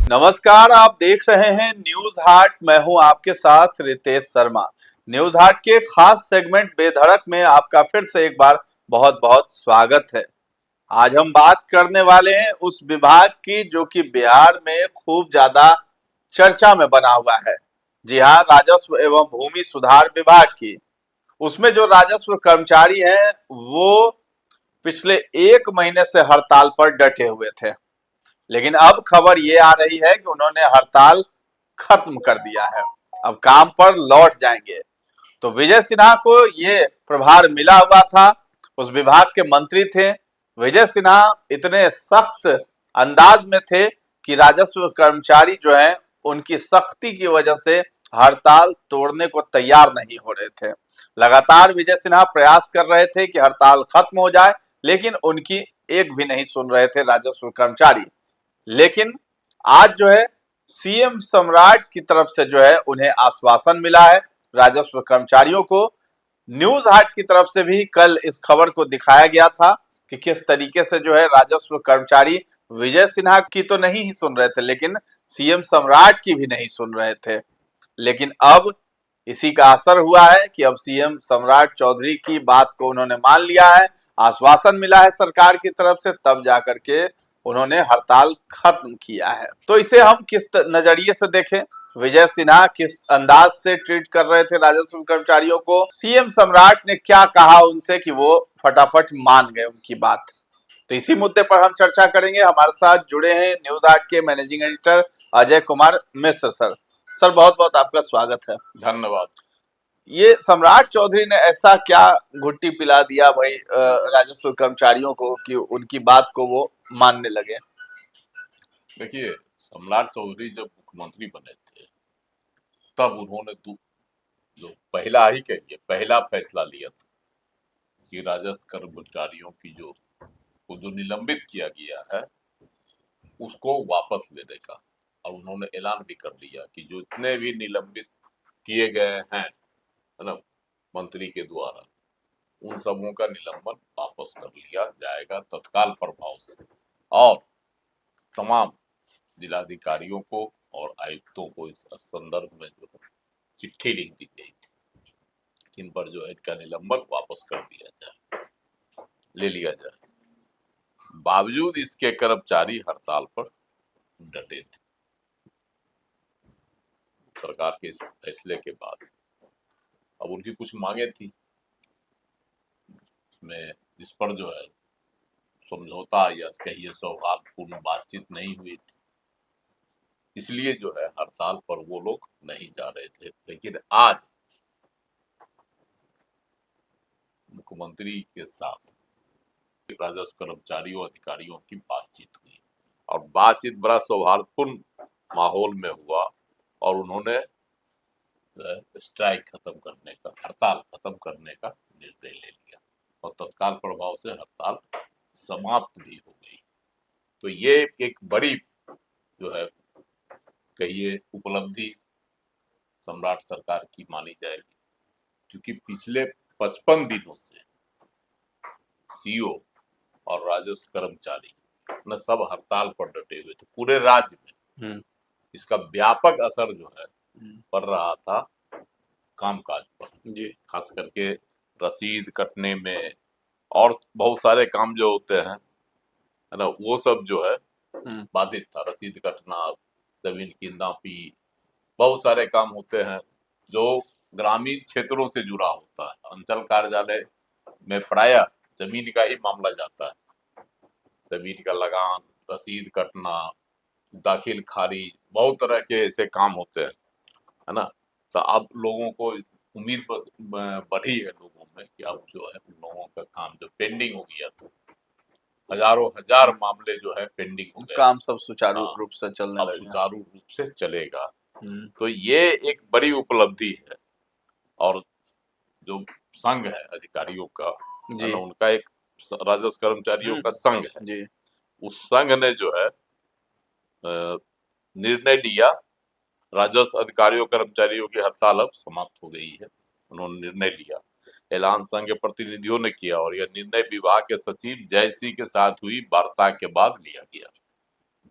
नमस्कार, आप देख रहे हैं न्यूज हाट। मैं हूं आपके साथ रितेश शर्मा। न्यूज हाट के खास सेगमेंट बेधड़क में आपका फिर से एक बार बहुत बहुत स्वागत है। आज हम बात करने वाले हैं उस विभाग की जो कि बिहार में खूब ज्यादा चर्चा में बना हुआ है। जी हाँ, राजस्व एवं भूमि सुधार विभाग की। उसमें जो राजस्व कर्मचारी हैं वो पिछले 1 महीने से हड़ताल पर डटे हुए थे, लेकिन अब खबर ये आ रही है कि उन्होंने हड़ताल खत्म कर दिया है, अब काम पर लौट जाएंगे। तो विजय सिन्हा को ये प्रभार मिला हुआ था, उस विभाग के मंत्री थे। विजय सिन्हा इतने सख्त अंदाज में थे कि राजस्व कर्मचारी जो है उनकी सख्ती की वजह से हड़ताल तोड़ने को तैयार नहीं हो रहे थे। लगातार विजय सिन्हा प्रयास कर रहे थे कि हड़ताल खत्म हो जाए, लेकिन उनकी एक भी नहीं सुन रहे थे राजस्व कर्मचारी। लेकिन आज जो है सीएम सम्राट की तरफ से जो है उन्हें आश्वासन मिला है राजस्व कर्मचारियों को। न्यूज हाट की तरफ से भी कल इस खबर को दिखाया गया था कि किस तरीके से जो है राजस्व कर्मचारी विजय सिन्हा की तो नहीं ही सुन रहे थे, लेकिन सीएम सम्राट की भी नहीं सुन रहे थे। लेकिन अब इसी का असर हुआ है कि अब सीएम सम्राट चौधरी की बात को उन्होंने मान लिया है, आश्वासन मिला है सरकार की तरफ से, तब जाकर के उन्होंने हड़ताल खत्म किया है। तो इसे हम किस नजरिए से देखें, विजय सिन्हा किस अंदाज से ट्रीट कर रहे थे राजस्व कर्मचारियों को, सीएम सम्राट ने क्या कहा उनसे कि वो फटाफट मान गए उनकी बात, तो इसी मुद्दे पर हम चर्चा करेंगे। हमारे साथ जुड़े हैं न्यूज आर्ट के managing editor Ajay Kumar Mishra sir. Sir, बहुत बहुत आपका स्वागत है। धन्यवाद। ये सम्राट चौधरी ने ऐसा क्या घुट्टी पिला दिया भाई राजस्व कर्मचारियों को कि उनकी बात को वो मानने लगे? देखिए, सम्राट चौधरी जब मुख्यमंत्री बने थे तब उन्होंने जो पहला ही कहिए पहला फैसला लिया था कि राजस्व कर्मचारियों की जो निलंबित किया गया है उसको वापस लेने का। और उन्होंने ऐलान भी कर दिया कि जो इतने भी निलंबित किए गए हैं, है ना, मंत्री के द्वारा, उन सबों का निलंबन वापस कर लिया जाएगा तत्काल प्रभाव से। और तमाम जिलाधिकारियों को और आयुक्तों को इस संदर्भ में जो है चिट्ठी लिख दी गई थी, इन पर जो है इनका निलंबन वापस कर दिया जाए, ले लिया जाए। बावजूद इसके कर्मचारी हड़ताल पर डटे थे। सरकार के इस फैसले के बाद अब उनकी कुछ मांगे थी, में जिस पर जो है समझौता या कहिए सौहार्दपूर्ण बातचीत नहीं हुई थी, इसलिए जो है हड़ताल पर वो लोग नहीं जा रहे थे। लेकिन आज मुख्यमंत्री के साथ राजस्व कर्मचारियों अधिकारियों की बातचीत हुई और बातचीत बड़ा सौहार्दपूर्ण माहौल में हुआ और उन्होंने स्ट्राइक खत्म करने का, हड़ताल खत्म करने का निर्णय ले लिया और तत्काल प्रभाव से हड़ताल समाप्त भी हो गई। तो ये एक बड़ी जो है कहिए उपलब्धि सम्राट सरकार की मानी जाएगी, क्योंकि पिछले 55 दिनों से सीओ और राजस्व कर्मचारी न सब हड़ताल पर डटे हुए थे पूरे राज्य में। इसका व्यापक असर जो है पड़ रहा था कामकाज पर जी, खास करके रसीद कटने में और बहुत सारे काम जो होते हैं, है ना, वो सब जो है बाधित था। रसीद कटना, जमीन की नापी, बहुत सारे काम होते हैं जो ग्रामीण क्षेत्रों से जुड़ा होता है। अंचल कार्यालय में प्राय जमीन का ही मामला जाता है, जमीन का लगान, रसीद कटना, दाखिल खारिज, बहुत तरह के ऐसे काम होते हैं, है ना। तो अब लोगों को उम्मीद बढ़ी है लोगों में कि अब जो है उन लोगों का काम जो पेंडिंग हो गया था, हजारों हजार मामले जो है पेंडिंग हो गए, काम सब सुचारू रूप से चलने अब लगे, सुचारू रूप से चलेगा। तो ये एक बड़ी उपलब्धि है। और जो संघ है अधिकारियों का, है ना, उनका एक राजस्व कर्मचारियों का संघ है जी, उस संघ ने जो है निर्णय लिया, राजस्व अधिकारियों कर्मचारियों की हड़ताल अब समाप्त हो गई है। उन्होंने निर्णय लिया, ऐलान संघ के प्रतिनिधियों ने किया और यह निर्णय विभाग के सचिव जय सिंह के साथ हुई वार्ता के बाद लिया गया।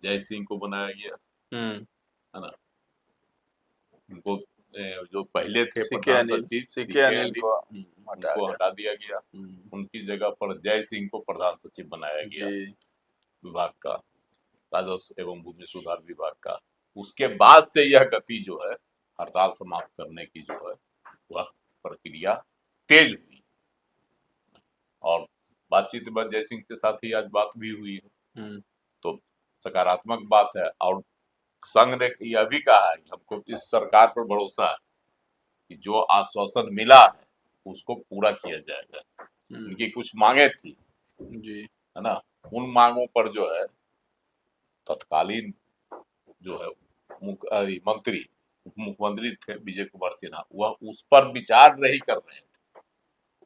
जय सिंह को बनाया गया है ना। उनको जो पहले थे सीके प्रधान अनिल सचिव सीके सीके अनिल अनिल, को हटा उनको दिया। हटा दिया गया। हम्म, उनकी जगह पर जय सिंह को प्रधान सचिव बनाया गया जी। विभाग का, राजस्व एवं भूमि सुधार विभाग का। उसके बाद से यह गति जो है हड़ताल समाप्त करने की जो है वह प्रक्रिया तेज हुई। और बातचीत में जय सिंह के साथ ही आज बात भी हुई है, तो सकारात्मक बात है। और संघ ने यह भी कहा है कि हमको इस सरकार पर भरोसा है कि जो आश्वासन मिला है उसको पूरा किया जाएगा। उनकी कुछ मांगे थी, जी। है ना, उन मांगों पर जो है तत्कालीन जो है मंत्री उप मुख्यमंत्री थे विजय कुमार सिन्हा, वह उस पर विचार नहीं कर रहे थे।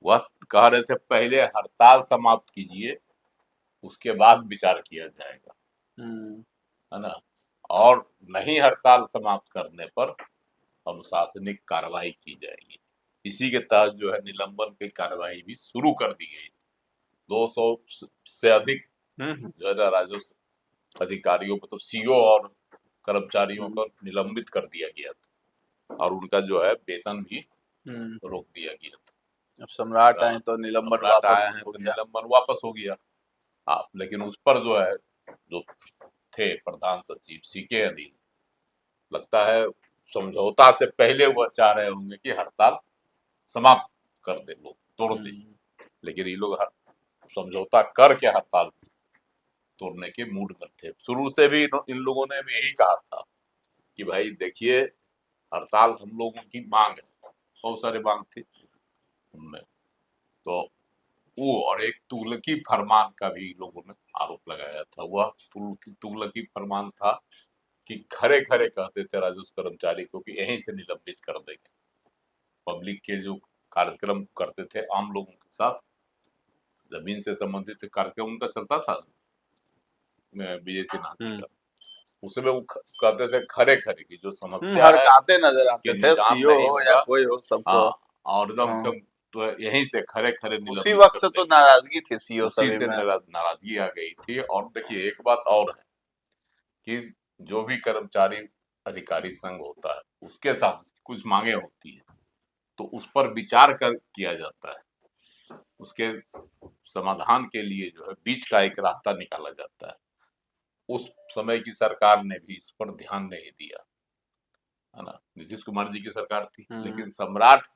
वह कह रहे थे पहले हड़ताल समाप्त कीजिए, उसके बाद विचार किया जाएगा, है ना। और नहीं हड़ताल समाप्त करने पर अनुशासनिक कार्रवाई की जाएगी। इसी के तहत जो है निलंबन की कार्रवाई भी शुरू कर दी गई। 200 से अधिक जो है ना राजस्व अधिकारियों मतलब सीओ और कर्मचारियों को निलंबित कर दिया गया था और उनका जो है वेतन भी रोक दिया गया था। अब सम्राट आए तो निलंबन सम्राट वापस आए हैं हो तो गया। निलंबन वापस हो गया। हाँ, लेकिन उस पर जो है जो थे प्रधान सचिव सीके अनिल, लगता है समझौता से पहले वह चाह रहे होंगे कि हड़ताल समाप्त कर दे, लोग तोड़ दे, लेकिन ये लोग समझौता करके हड़ताल तोड़ने के मूड में थे। शुरू से भी इन लोगों ने भी यही कहा था कि भाई देखिए हड़ताल हम लोगों की मांग है, बहुत सारे मांग थे उनमें। तो वो और एक तुगलकी फरमान का भी लोगों ने आरोप लगाया था। वह तुगलकी फरमान था कि खरे खरे कहते थे राजस्व कर्मचारी को कि यहीं से निलंबित कर देंगे। पब्लिक के जो कार्यक्रम करते थे आम लोगों के साथ, जमीन से संबंधित कार्यक्रम उनका चलता था विजय सिन्हा जी का, उसमें वो कहते थे खरे खरे की जो समस्या है हड़काते नजर आते कि थे, निजाम सीओ नहीं हो या होगा, कोई हो सबको। हाँ, और एकदम हाँ। तो यहीं से खरे खरे उसी निलंबित वक्त कर से तो देंगे। नाराजगी थी सीओ उसी सभी से में। नाराजगी आ गई थी। और देखिए एक बात और है कि जो भी कर्मचारी अधिकारी संघ होता है उसके साथ कुछ मांगे होती है तो उस पर विचार कर किया जाता है, उसके समाधान के लिए जो है बीच का एक रास्ता निकाला जाता है। उस समय की सरकार ने भी इस पर ध्यान नहीं दिया, है ना। नीतीश कुमार जी की सरकार थी, लेकिन सम्राट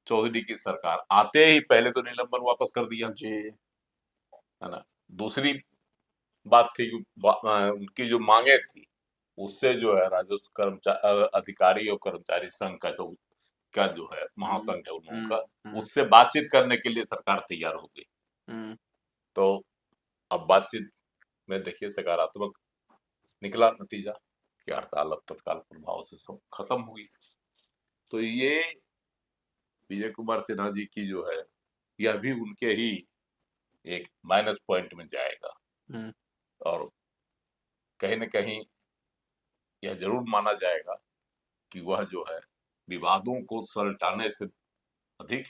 चौधरी की सरकार आते ही पहले तो निलंबन वापस कर दिया, जी। है ना। दूसरी बात थी कि उनकी जो मांगे थी उससे जो है राजस्व कर्मचारी अधिकारी और कर्मचारी संघ का जो है महासंघ है उन लोगों का, उससे बातचीत करने के लिए सरकार तैयार हो गई। तो अब बातचीत में देखिए सकारात्मक निकला नतीजा कि हड़ताल अब तत्काल प्रभाव से सब खत्म हुई। तो ये विजय कुमार सिन्हा जी की जो है यह भी उनके ही एक माइनस पॉइंट में जाएगा। और कहीं न कहीं यह जरूर माना जाएगा कि वह जो है विवादों को सलटाने से अधिक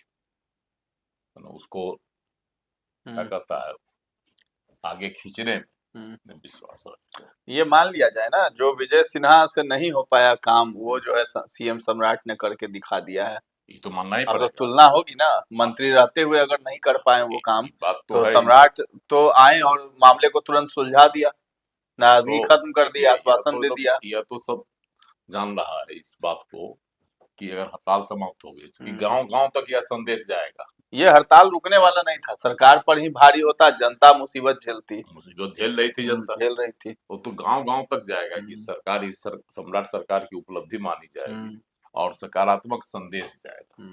उसको क्या कहता है आगे खींचने में विश्वास है। ये मान लिया जाए ना, जो विजय सिन्हा से नहीं हो पाया काम वो जो है सीएम सम्राट ने करके दिखा दिया है। ये तो मानना ही अब तो पड़ेगा। तुलना होगी ना, मंत्री रहते हुए अगर नहीं कर पाए वो काम, बात तो तो है ही। सम्राट तो आए और मामले को तुरंत सुलझा दिया, नाराजगी तो खत्म कर दी, देखिए आश्वासन दे दिया। यह तो सब जान रहा है इस बात को कि अगर हड़ताल समाप्त हो गई तो गांव-गांव तक यह संदेश जाएगा। ये हड़ताल रुकने वाला नहीं था, सरकार पर ही भारी होता, जनता मुसीबत झेलती। मुसीबत झेल रही थी जनता, झेल रही थी। वो तो गांव-गांव तक जाएगा कि सरकार इस सम्राट सरकार की उपलब्धि मानी जाएगी और सकारात्मक संदेश जाएगा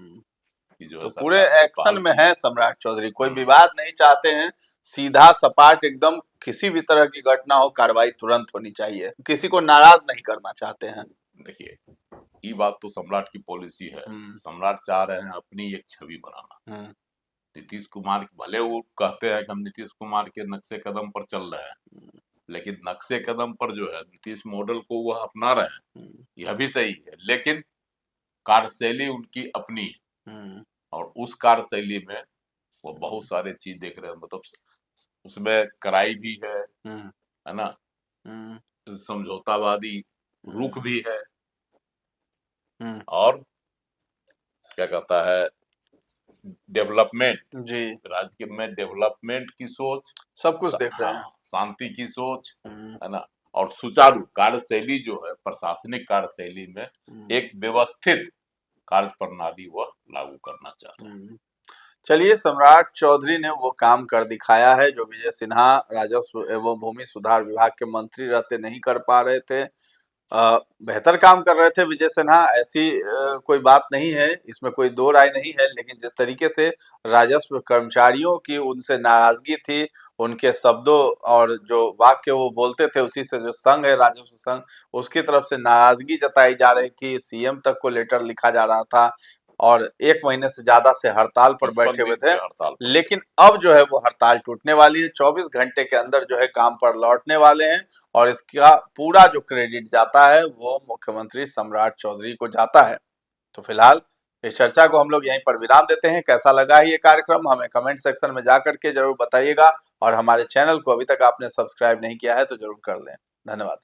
कि जो है तो पूरे सरकार ने एक्शन पहल में की। है सम्राट चौधरी, कोई विवाद नहीं चाहते हैं, सीधा सपाट एकदम, किसी भी तरह की घटना हो कार्रवाई तुरंत होनी चाहिए, किसी को नाराज नहीं करना चाहते हैं। देखिए ये बात तो सम्राट की पॉलिसी है, सम्राट चाह रहे हैं अपनी एक छवि बनाना। नीतीश कुमार भले वो कहते हैं कि हम नीतीश कुमार के नक्शे कदम पर चल रहे हैं, लेकिन नक्शे कदम पर जो है नीतीश मॉडल को वह अपना रहे हैं, यह भी सही है, लेकिन कार्यशैली उनकी अपनी है और उस कार्यशैली में वो बहुत सारे चीज देख रहे हैं, मतलब उसमें कड़ाई भी है ना, समझौतावादी रुख भी है हम्म, और क्या कहता है डेवलपमेंट, जी, राज्य में डेवलपमेंट की सोच, सब कुछ देख रहे हैं। हाँ, शांति की सोच, हम्म, है ना, और सुचारू कार्यशैली जो है प्रशासनिक कार्यशैली में हम्म, एक व्यवस्थित कार्य प्रणाली वह लागू करना चाह रहा है। हम्म। चलिए, सम्राट चौधरी ने वो काम कर दिखाया है जो विजय सिन्हा राजस्व एवं भूमि सुधार विभाग के मंत्री रहते नहीं कर पा रहे थे। बेहतर काम कर रहे थे विजय सिन्हा, ऐसी कोई बात नहीं है, इसमें कोई दो राय नहीं है। लेकिन जिस तरीके से राजस्व कर्मचारियों की उनसे नाराजगी थी, उनके शब्दों और जो वाक्य वो बोलते थे, उसी से जो संघ है राजस्व संघ, उसकी तरफ से नाराजगी जताई जा रही थी, सीएम तक को लेटर लिखा जा रहा था और 1 महीने से ज्यादा से हड़ताल पर 55 बैठे हुए दिन थे। से हड़ताल पर थे। लेकिन अब जो है वो हड़ताल टूटने वाली है, 24 घंटे के अंदर जो है काम पर लौटने वाले हैं और इसका पूरा जो क्रेडिट जाता है वो मुख्यमंत्री सम्राट चौधरी को जाता है। तो फिलहाल इस चर्चा को हम लोग यहीं पर विराम देते हैं। कैसा लगा है ये कार्यक्रम, हमें कमेंट सेक्शन में जाकर के जरूर बताइएगा और हमारे चैनल को अभी तक आपने सब्सक्राइब नहीं किया है तो जरूर कर लें। धन्यवाद।